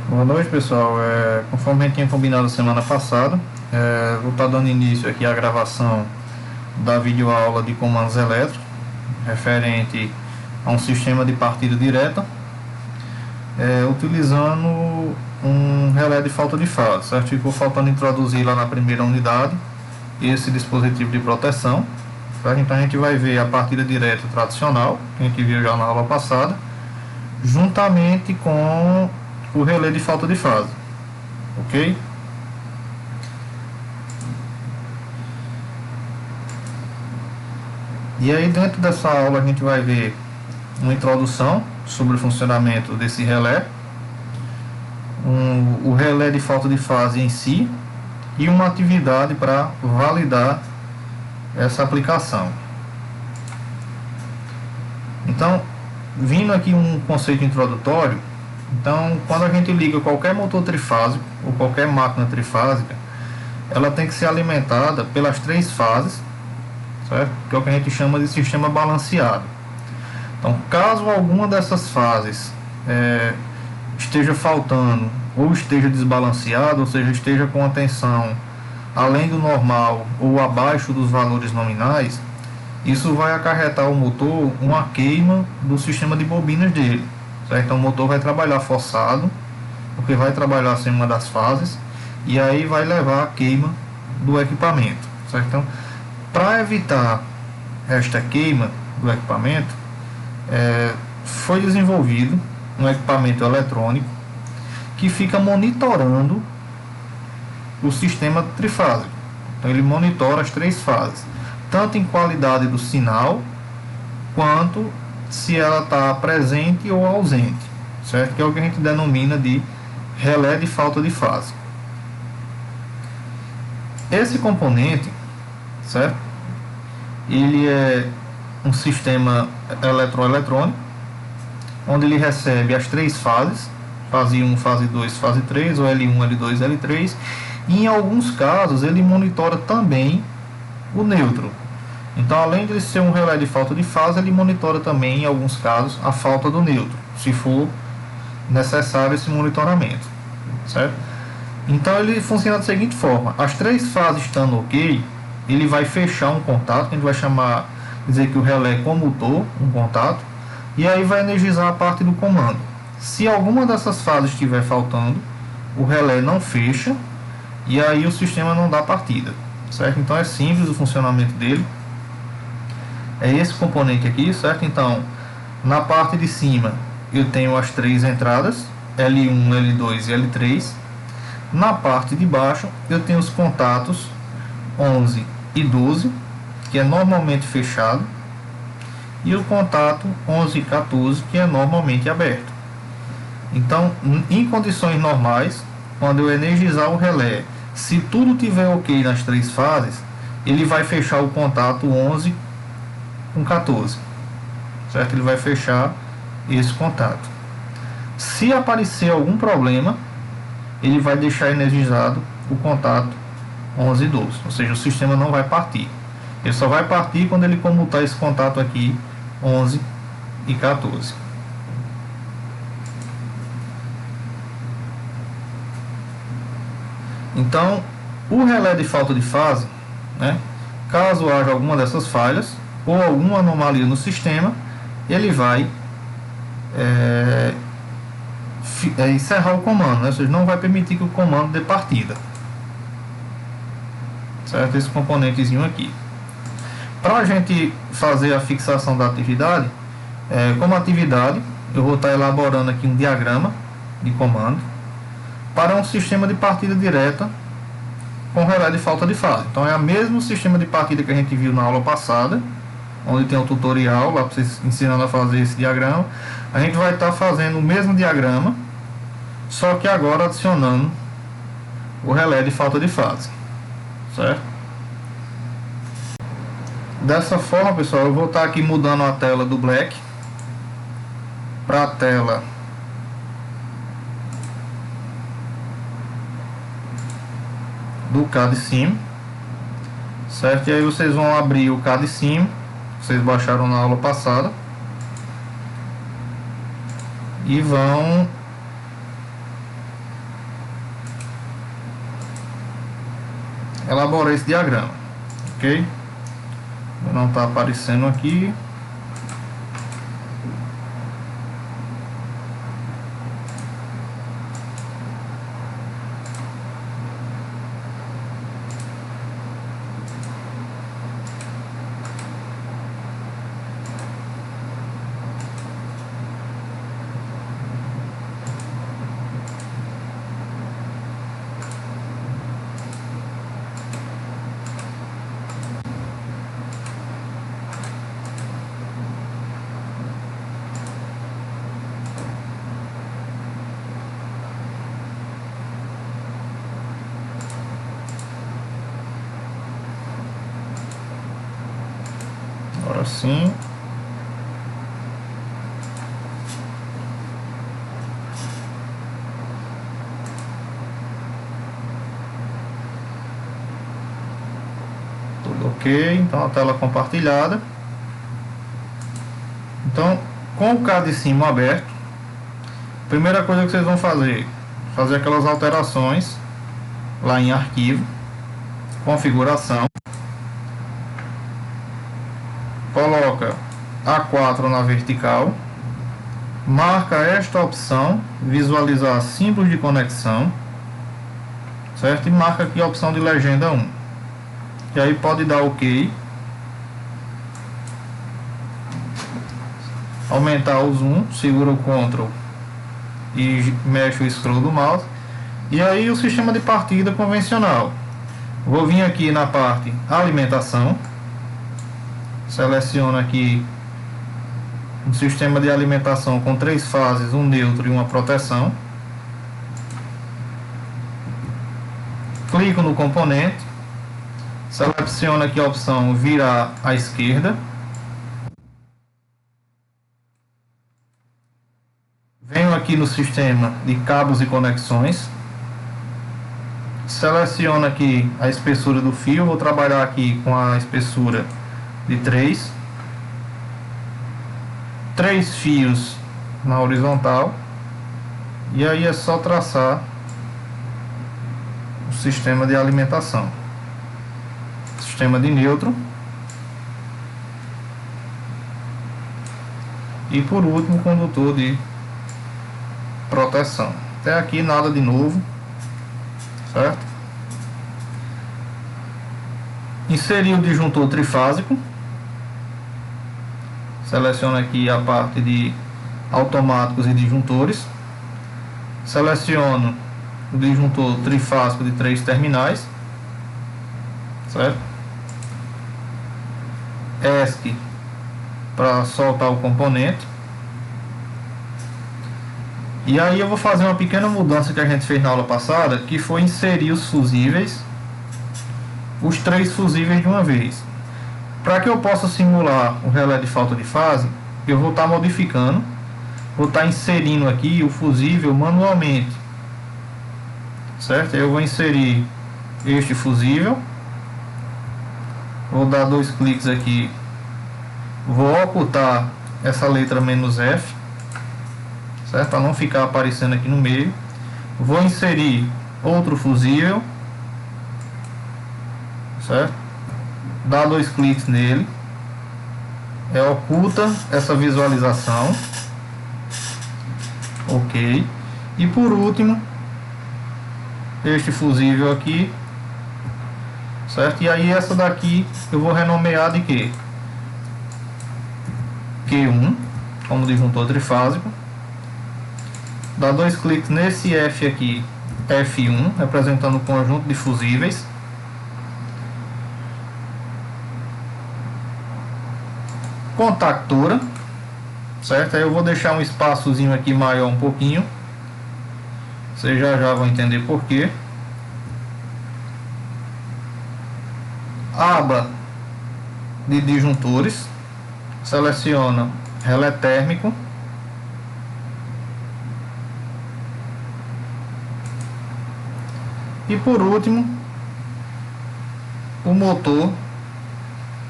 Boa noite, pessoal. Conforme a gente tinha combinado semana passada, vou estar dando início aqui à gravação da videoaula de comandos elétricos referente a um sistema de partida direta, utilizando um relé de falta de fase, certo? Ficou faltando introduzir lá na primeira unidade esse dispositivo de proteção, certo? Então a gente vai ver a partida direta tradicional, que a gente viu já na aula passada, juntamente com o relé de falta de fase, ok? E aí dentro dessa aula a gente vai ver uma introdução sobre o funcionamento desse relé, o relé de falta de fase em si e uma atividade para validar essa aplicação. Então, vindo aqui um conceito introdutório, então quando a gente liga qualquer motor trifásico ou qualquer máquina trifásica, ela tem que ser alimentada pelas três fases, certo? Que é o que a gente chama de sistema balanceado. Então, caso alguma dessas fases esteja faltando ou esteja desbalanceada, ou seja, esteja com a tensão além do normal ou abaixo dos valores nominais, isso vai acarretar ao motor uma queima do sistema de bobinas dele, certo? Então o motor vai trabalhar forçado, porque vai trabalhar sem uma das fases, e aí vai levar a queima do equipamento, certo? Então, para evitar esta queima do equipamento, foi desenvolvido um equipamento eletrônico que fica monitorando o sistema trifásico. Então ele monitora as três fases, tanto em qualidade do sinal, quanto se ela está presente ou ausente, certo? Que é o que a gente denomina de relé de falta de fase. Esse componente, certo? Ele é um sistema eletroeletrônico, onde ele recebe as três fases, fase 1, fase 2, fase 3, ou L1, L2, L3, e em alguns casos ele monitora também o neutro. Então, além de ser um relé de falta de fase, ele monitora também, em alguns casos, a falta do neutro, se for necessário esse monitoramento, certo? Então, ele funciona da seguinte forma: as três fases estando ok, ele vai fechar um contato, que a gente vai dizer que o relé comutou um contato, e aí vai energizar a parte do comando. Se alguma dessas fases estiver faltando, o relé não fecha, e aí o sistema não dá partida, certo? Então é simples o funcionamento dele. É esse componente aqui, certo? Então, na parte de cima eu tenho as três entradas, L1, L2 e L3. Na parte de baixo eu tenho os contatos 11 e 12, que é normalmente fechado, e o contato 11 e 14, que é normalmente aberto. Então, em condições normais, quando eu energizar o relé, se tudo tiver ok nas três fases, ele vai fechar o contato 11 com 14, certo? Ele vai fechar esse contato. Se aparecer algum problema, ele vai deixar energizado o contato 11 e 12, ou seja, o sistema não vai partir. Ele só vai partir quando ele comutar esse contato aqui 11 e 14. Então, o relé de falta de fase, né, caso haja alguma dessas falhas ou alguma anomalia no sistema, ele vai encerrar o comando, né? Ou seja, não vai permitir que o comando dê partida, certo? Esse componentezinho aqui. Para a gente fazer a fixação da atividade, como atividade, eu vou estar elaborando aqui um diagrama de comando para um sistema de partida direta com relé de falta de fase. Então é o mesmo sistema de partida que a gente viu na aula passada, onde tem um tutorial lá para vocês ensinando a fazer esse diagrama. A gente vai estar fazendo o mesmo diagrama, só que agora adicionando o relé de falta de fase, certo? Dessa forma, pessoal, eu vou estar aqui mudando a tela do Black para a tela do CAD/CIM, certo? E aí vocês vão abrir o CAD/CIM, vocês baixaram na aula passada, e vão elaborar esse diagrama, ok? Não está aparecendo aqui. Agora sim. Tudo ok. Então a tela compartilhada. Então, com o card de cima aberto, primeira coisa que vocês vão fazer aquelas alterações lá em arquivo, configuração, coloca A4 na vertical, marca esta opção, visualizar símbolos de conexão, certo? E marca aqui a opção de legenda 1. E aí pode dar OK, aumentar o zoom, segura o Ctrl e mexe o scroll do mouse. E aí o sistema de partida convencional. Vou vir aqui na parte alimentação, seleciono aqui um sistema de alimentação com 3 fases, um neutro e uma proteção. Clico no componente, seleciono aqui a opção virar à esquerda. Venho aqui no sistema de cabos e conexões. Seleciono aqui a espessura do fio, vou trabalhar aqui com a espessura de 3 fios na horizontal, e aí é só traçar o sistema de alimentação, sistema de neutro, e por último condutor de proteção. Até aqui nada de novo, certo? Inserir o disjuntor trifásico. Seleciono aqui a parte de automáticos e disjuntores. Seleciono o disjuntor trifásico de 3 terminais, certo? ESC para soltar o componente. E aí eu vou fazer uma pequena mudança que a gente fez na aula passada, que foi inserir os fusíveis, os 3 fusíveis de uma vez. Para que eu possa simular o relé de falta de fase, eu vou estar modificando, vou estar inserindo aqui o fusível manualmente, certo? Eu vou inserir este fusível, vou dar 2 cliques aqui, vou ocultar essa letra "-F", certo? Para não ficar aparecendo aqui no meio. Vou inserir outro fusível, certo? Dá 2 cliques nele, oculta essa visualização, ok. E por último, este fusível aqui, certo? E aí essa daqui eu vou renomear de quê? Q1, como disjuntor trifásico. Dá 2 cliques nesse F aqui, F1, representando o conjunto de fusíveis. Contactora, certo? Aí eu vou deixar um espaçozinho aqui maior um pouquinho. Vocês já vão entender por quê. Aba de disjuntores. Seleciona relé térmico. E por último, o motor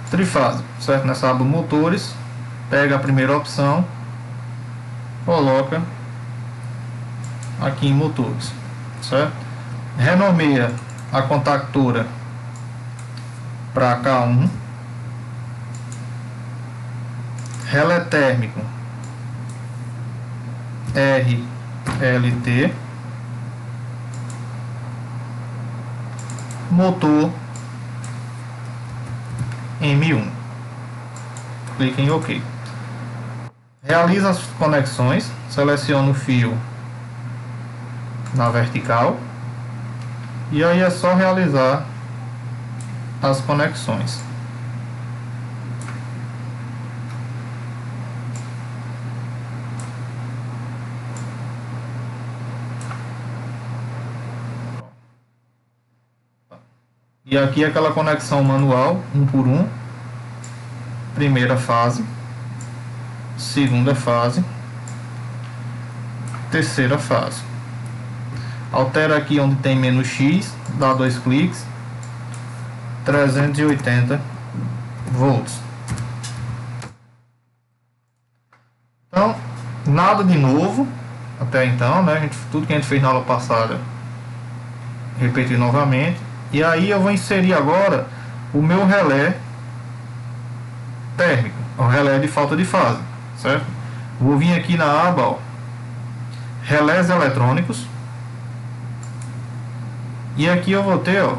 trifásico, certo? Nessa aba motores, pega a primeira opção, coloca aqui em motores, certo? Renomeia a contactora para K1, relé térmico RLT, motor M1. Clique em OK. Realiza as conexões, seleciona o fio na vertical e aí é só realizar as conexões. E aqui é aquela conexão manual, 1 por 1, primeira fase, segunda fase, terceira fase. Altera aqui onde tem menos X, dá 2 cliques, 380 volts. Então, nada de novo até então, né? Tudo que a gente fez na aula passada, repetir novamente. E aí eu vou inserir agora o meu relé térmico, o relé de falta de fase, certo? Vou vir aqui na aba, ó, relés eletrônicos, e aqui eu vou ter, ó,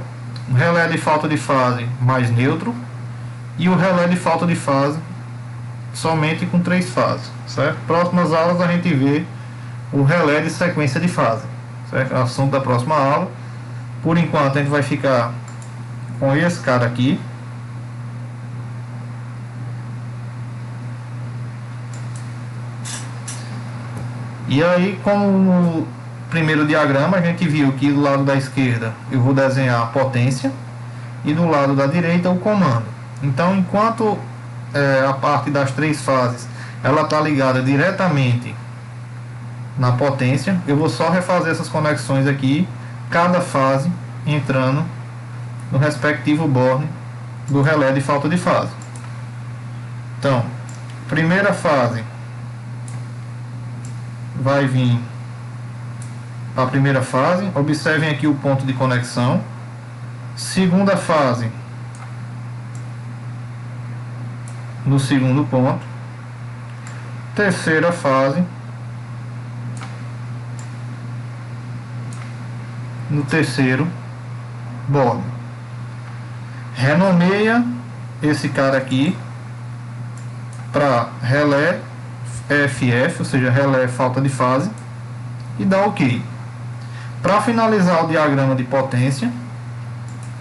um relé de falta de fase mais neutro e o relé de falta de fase somente com 3 fases, certo? Próximas aulas a gente vê o relé de sequência de fase, certo? É o assunto da próxima aula. Por enquanto a gente vai ficar com esse cara aqui. E aí, como no primeiro diagrama a gente viu que do lado da esquerda eu vou desenhar a potência e do lado da direita o comando. Então, enquanto a parte das 3 fases ela está ligada diretamente na potência, eu vou só refazer essas conexões aqui, cada fase entrando no respectivo borne do relé de falta de fase. Então, primeira fase vai vir para a primeira fase, observem aqui o ponto de conexão. Segunda fase no segundo ponto. Terceira fase no terceiro borne. Renomeia esse cara aqui para relé FF, ou seja, relé falta de fase, e dá OK. Para finalizar o diagrama de potência,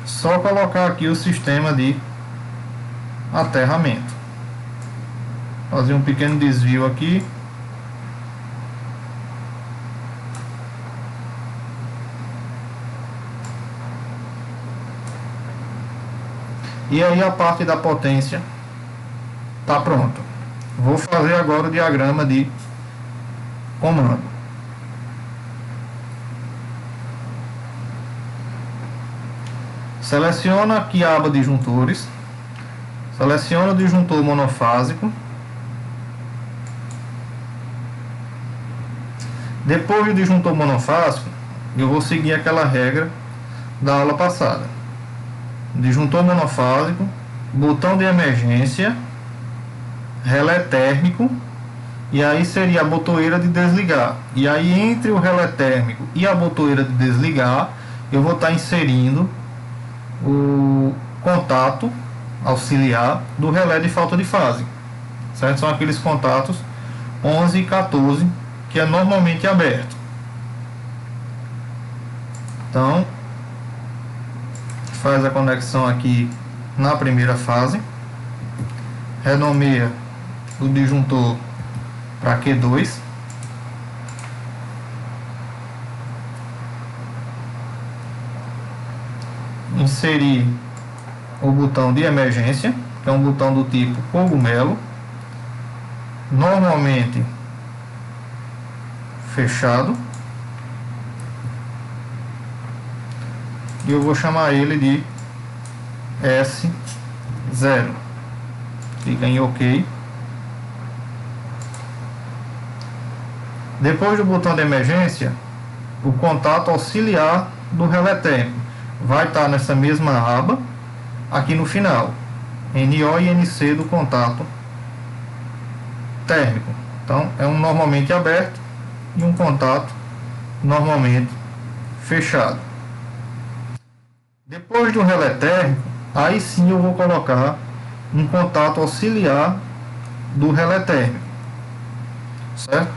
só colocar aqui o sistema de aterramento. Fazer um pequeno desvio aqui. E aí a parte da potência está pronta. Vou fazer agora o diagrama de comando. Seleciona aqui a aba disjuntores. Seleciona o disjuntor monofásico. Depois do disjuntor monofásico, eu vou seguir aquela regra da aula passada. Disjuntor monofásico, botão de emergência, relé térmico, e aí seria a botoeira de desligar. E aí entre o relé térmico e a botoeira de desligar, eu vou estar inserindo o contato auxiliar do relé de falta de fase, certo? São aqueles contatos 11 e 14 que é normalmente aberto. Então, faz a conexão aqui na primeira fase, renomeia o disjuntor para Q2, inserir o botão de emergência, que é um botão do tipo cogumelo, normalmente fechado, e eu vou chamar ele de S0. Clica em OK. Depois do botão de emergência, o contato auxiliar do relé térmico vai estar nessa mesma aba, aqui no final, NO e NC do contato térmico. Então é um normalmente aberto e um contato normalmente fechado. Depois do relé térmico, aí sim eu vou colocar um contato auxiliar do relé térmico, certo?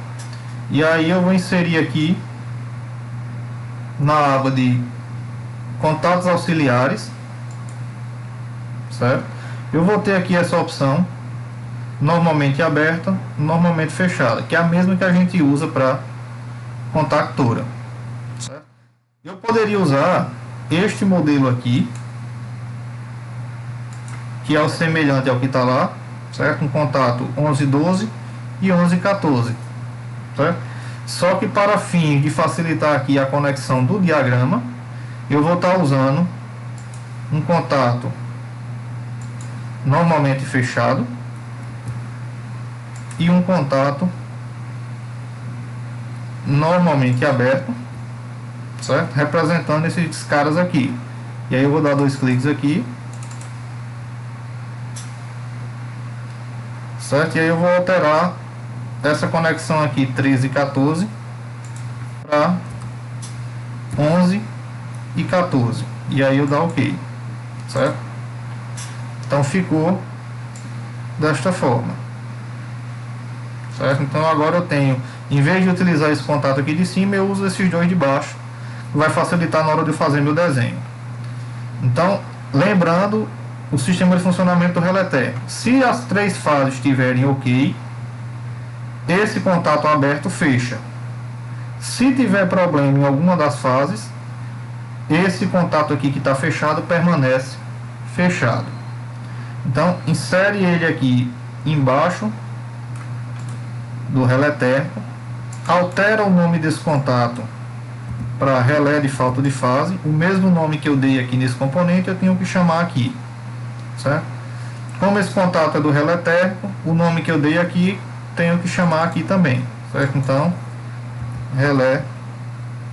E aí eu vou inserir aqui na aba de contatos auxiliares, certo? Eu vou ter aqui essa opção normalmente aberta, normalmente fechada, que é a mesma que a gente usa para contactora, certo? Eu poderia usar este modelo aqui, que é o semelhante ao que está lá, certo? Um contato 1112 e 1114, certo? Só que para fim de facilitar aqui a conexão do diagrama, eu vou estar usando um contato normalmente fechado e um contato normalmente aberto, certo? Representando esses caras aqui. E aí eu vou dar 2 cliques aqui, certo? E aí eu vou alterar essa conexão aqui 13 e 14 para 11 e 14. E aí eu dou OK, certo? Então ficou desta forma, certo? Então agora eu tenho, em vez de utilizar esse contato aqui de cima, eu uso esses dois de baixo, que vai facilitar na hora de fazer meu desenho. Então, lembrando o sistema de funcionamento do relé térmico. Se as 3 fases estiverem OK, esse contato aberto fecha. Se tiver problema em alguma das fases, esse contato aqui que está fechado permanece fechado. Então, insere ele aqui embaixo do relé térmico, altera o nome desse contato para relé de falta de fase, o mesmo nome que eu dei aqui nesse componente eu tenho que chamar aqui, certo? Como esse contato é do relé térmico, o nome que eu dei aqui tenho que chamar aqui também, certo? Então, relé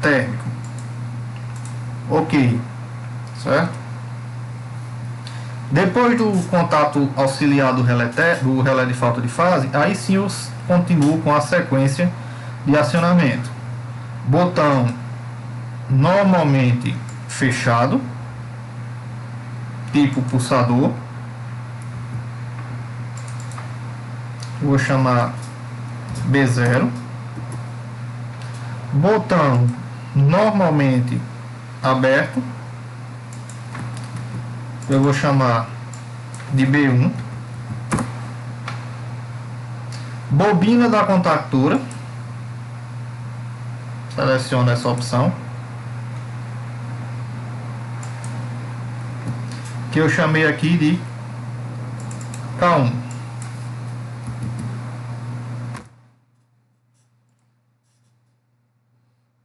térmico, OK, certo? Depois do contato auxiliar do relé de falta de fase, aí sim eu continuo com a sequência de acionamento. Botão normalmente fechado, tipo pulsador, vou chamar B0. Botão normalmente aberto, eu vou chamar de B1. Bobina da contactora, seleciono essa opção, que eu chamei aqui de K1.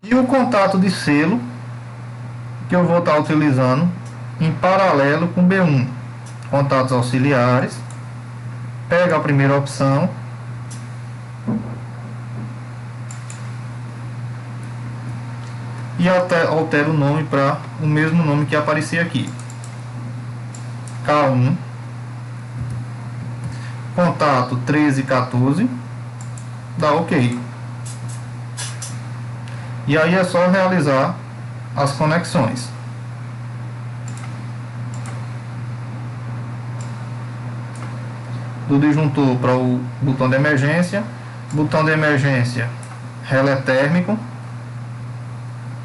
E o contato de selo, que eu vou estar utilizando em paralelo com B1. Contatos auxiliares, pega a primeira opção, e altero o nome para o mesmo nome que aparecia aqui, K1, contato 13 e 14, dá OK. E aí é só realizar as conexões. Do disjuntor para o botão de emergência, relé térmico,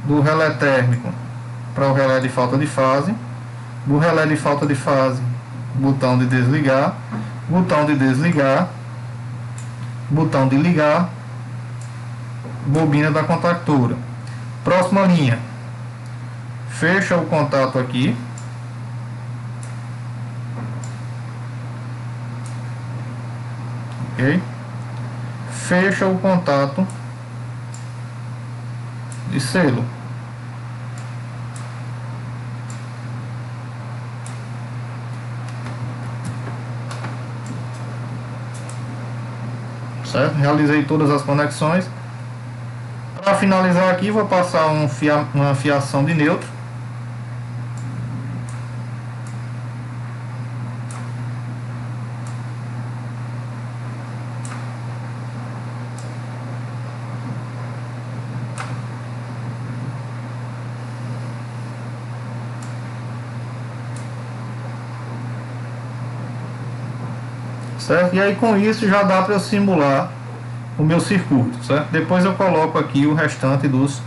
do relé térmico para o relé de falta de fase, do relé de falta de fase, botão de desligar, botão de desligar, botão de ligar, bobina da contactora. Próxima linha, fecha o contato aqui, OK? Fecha o contato de selo. Certo? Realizei todas as conexões. Para finalizar aqui, vou passar uma fiação de neutro. certo? E aí com isso já dá para eu simular o meu circuito, certo? Depois eu coloco aqui o restante dos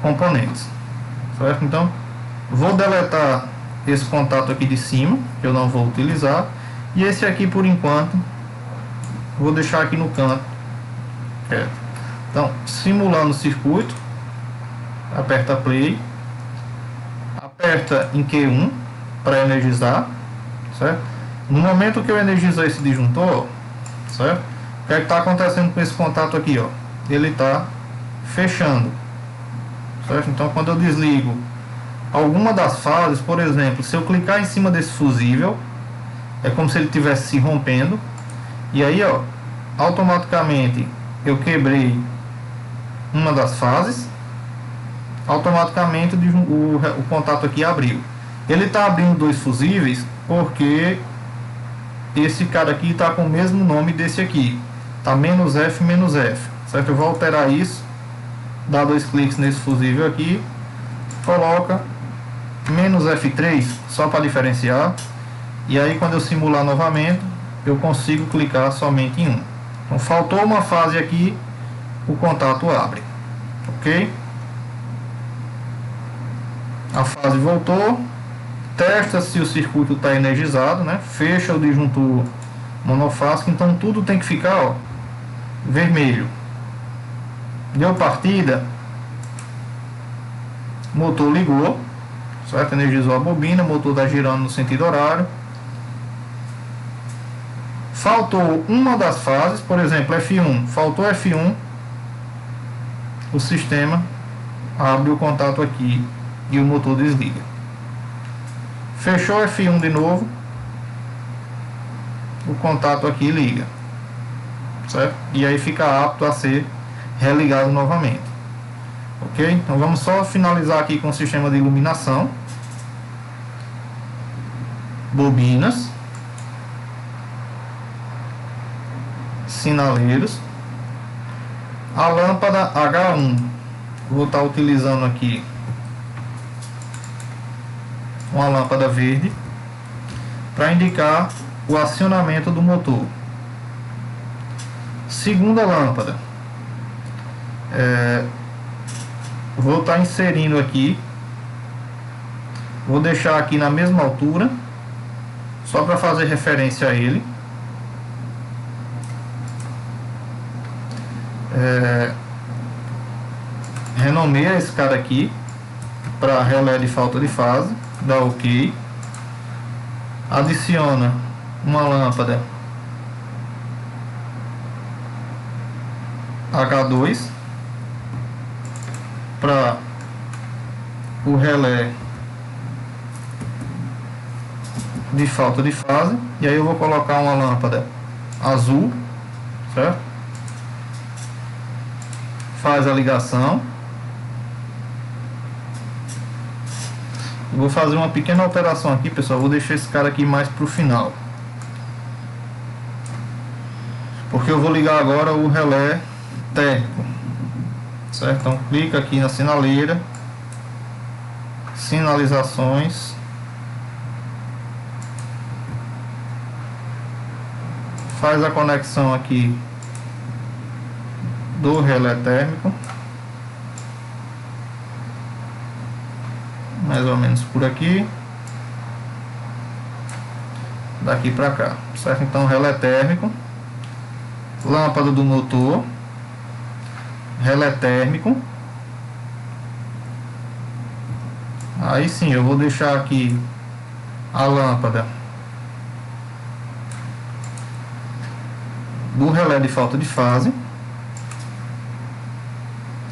componentes, certo? Então vou deletar esse contato aqui de cima, que eu não vou utilizar, e esse aqui por enquanto vou deixar aqui no canto, certo? Então simulando o circuito, aperta play, aperta em Q1 para energizar, certo? No momento que eu energizar esse disjuntor, certo? O que é que está acontecendo com esse contato aqui, ó? Ele está fechando, certo? Então quando eu desligo alguma das fases, por exemplo, se eu clicar em cima desse fusível, é como se ele estivesse se rompendo, e aí, ó, automaticamente eu quebrei uma das fases, automaticamente o contato aqui abriu. Ele está abrindo dois fusíveis porque esse cara aqui está com o mesmo nome desse aqui, tá -F, certo? Eu vou alterar isso, dá dois cliques nesse fusível aqui, coloca -F3 só para diferenciar, e aí quando eu simular novamente eu consigo clicar somente em um. Então faltou uma fase aqui, o contato abre, ok? A fase voltou, testa se o circuito está energizado, né? Fecha o disjuntor monofásico, então tudo tem que ficar, ó, vermelho. Deu partida, motor ligou, certo? Energizou a bobina, o motor está girando no sentido horário. Faltou uma das fases, por exemplo, F1, faltou F1, o sistema abre o contato aqui e o motor desliga. Fechou F1 de novo, o contato aqui liga, certo? E aí fica apto a ser religado novamente, ok? Então vamos só finalizar aqui com o sistema de iluminação, bobinas, sinaleiros, a lâmpada H1, vou estar utilizando aqui uma lâmpada verde para indicar o acionamento do motor. Segunda lâmpada, vou estar inserindo aqui, vou deixar aqui na mesma altura, só para fazer referência a ele. Renomeia esse cara aqui para relé de falta de fase, dá OK, adiciona uma lâmpada H2 para o relé de falta de fase, e aí eu vou colocar uma lâmpada azul, certo? Faz a ligação. Vou fazer uma pequena alteração aqui, pessoal. Vou deixar esse cara aqui mais para o final, porque eu vou ligar agora o relé térmico, certo? Então clica aqui na sinaleira, sinalizações, faz a conexão aqui do relé térmico, mais ou menos por aqui, daqui para cá, certo? Então relé térmico, lâmpada do motor, relé térmico. Aí sim eu vou deixar aqui a lâmpada do relé de falta de fase.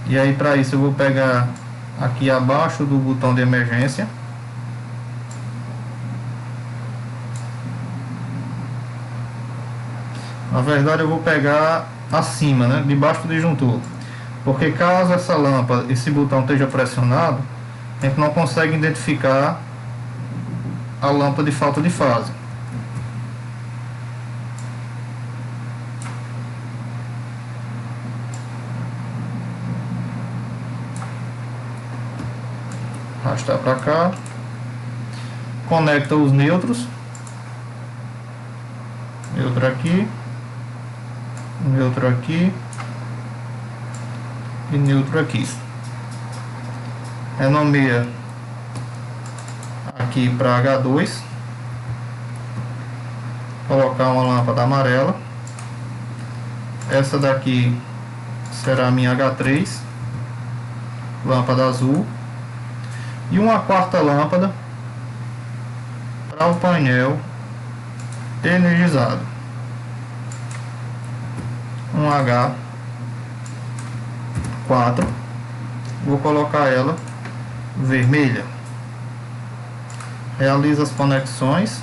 E aí para isso eu vou pegar aqui abaixo do botão de emergência, na verdade eu vou pegar acima, né, debaixo do disjuntor, porque caso essa lâmpada, esse botão esteja pressionado, a gente não consegue identificar a lâmpada de falta de fase. Arrastar para cá, conecta os neutros, neutro aqui, neutro aqui e neutro aqui. Renomeia aqui para H2, colocar uma lâmpada amarela. Essa daqui será a minha H3, lâmpada azul, e uma quarta lâmpada para o painel energizado, um H4, vou colocar ela vermelha. Realiza as conexões.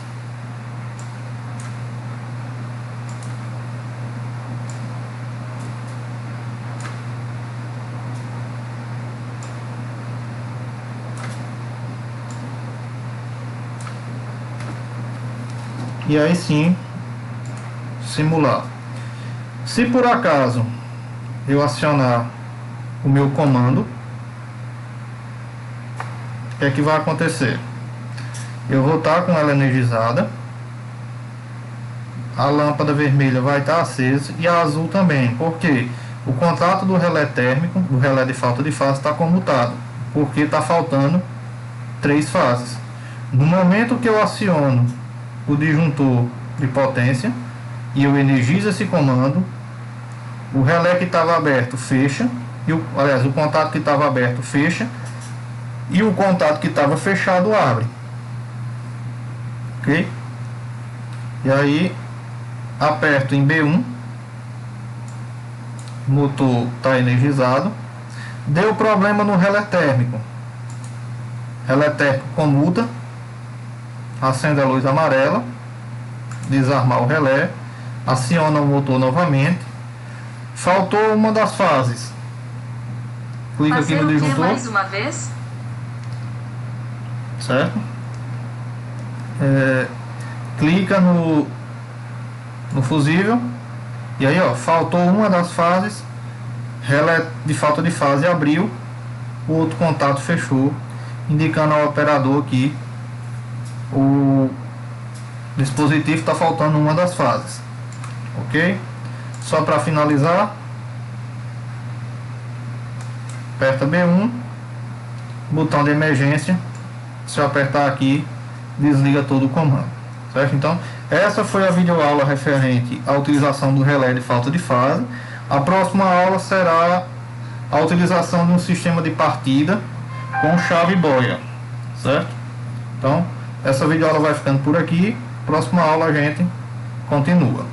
E aí sim, simular. Se por acaso eu acionar o meu comando, o que é que vai acontecer? Eu vou estar com ela energizada, a lâmpada vermelha vai estar acesa e a azul também, porque o contato do relé térmico, do relé de falta de fase, está comutado, porque está faltando 3 fases. No momento que eu aciono o disjuntor de potência e eu energizo esse comando, o relé que estava aberto fecha, aliás, o contato que estava aberto fecha e o contato que estava fechado abre. Ok? E aí aperto em B1, o motor está energizado. Deu problema no relé térmico, relé térmico comuta, acende a luz amarela, desarmar o relé, aciona o motor novamente. Faltou uma das fases, clica aqui no disjuntor mais uma vez, certo? Clica no fusível e aí ó, faltou uma das fases, relé de falta de fase abriu, o outro contato fechou, indicando ao operador que o dispositivo está faltando uma das fases. Ok? Só para finalizar, aperta B1, botão de emergência, se eu apertar aqui desliga todo o comando, certo? Então essa foi a videoaula referente à utilização do relé de falta de fase. A próxima aula será a utilização de um sistema de partida com chave boia, certo? Então essa videoaula vai ficando por aqui, próxima aula a gente continua.